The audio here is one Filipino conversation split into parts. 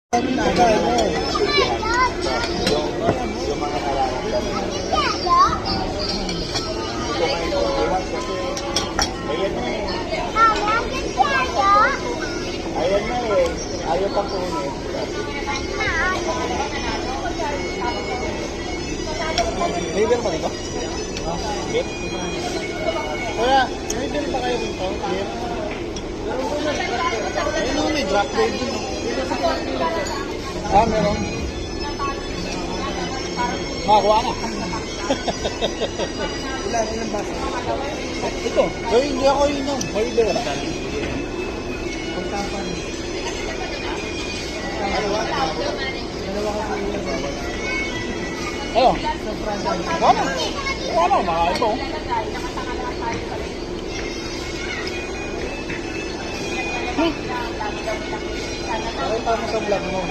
Yung mga nararamdaman. Ito may kukuhan kasi ayan na eh. Ayan na eh. Ayaw pang kunin. Liver pa dito? Beef? Kuya, may bill pa kayo dito? Beef? Ayun o, may drop grade dun. Meron. Makakuha ka. Ilan ba? Ito. Pero hindi ako inom. Liver. Pagkapan. Dalawa kasi yun. Ayun. Wala. Wala. Mga ito. Ay, tama sa vlog mo.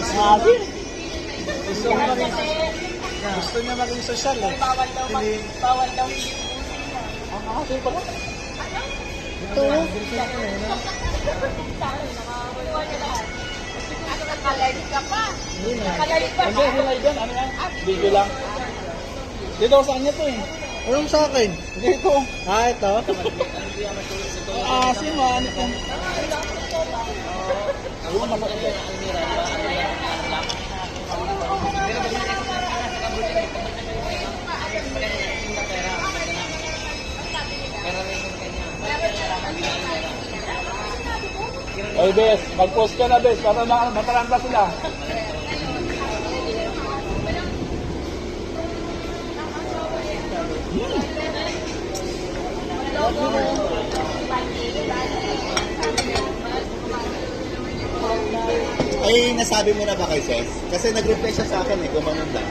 Sabi. Gusto niya maging social eh. Bawal daw hindi. Ang kasi pala. Ito. Nakalardik ka pa. Nakalardik ka pa. Hindi, hilay dyan. Ano yan? Video lang. Dito sa kanya to eh. Anong sa akin? Dito. Ito? Asim ah. Ano yan? Ano malaki ba? Oy, Bes, mag-post ka na, Bes, para mataranta sila. Ay, nasabi mo na ba kay Ses? Kasi nag-reply siya sa akin eh, gumanon lang.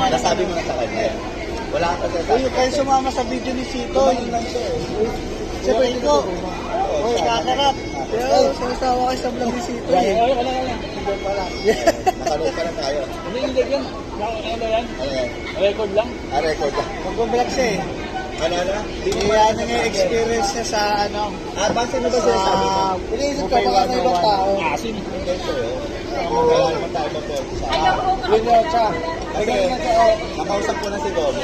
Nasabi mo na sa kanya. Wala ka sa Uy, kayo sumama sa video ni Sito. Gumanon lang siya eh. Siyempre, ito. Uy, kakarap. Pero, sinasawa kayo sa vlog ni Sito eh. Ay, wala. Hindi pala. nakaload pa lang tayo. Hindi yan. Ano yan? Ano yan? Record lang. Record lang. Mag-vlog siya eh. Ano? Ano nga experience niya sa ano? Base mo ba siya sabi mo? Iniisip ka baka sa ibang tao. Asin. Hindi ko yun. Kaya naman tayo mag-post sa Yun yun siya. Kasi, nakausap ko na si Gobe.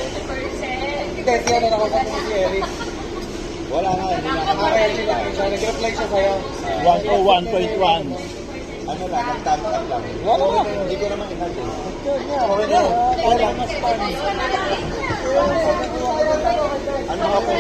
Hindi, siya na nakausap ko si Eric. Wala na, hindi na. Nag-reflect siya sa'yo. 101.1. Ano lang, nag-thumbs up lang. Wala na. Hindi ko naman inagin. Okay na. Wala mas fun. Ano ka po?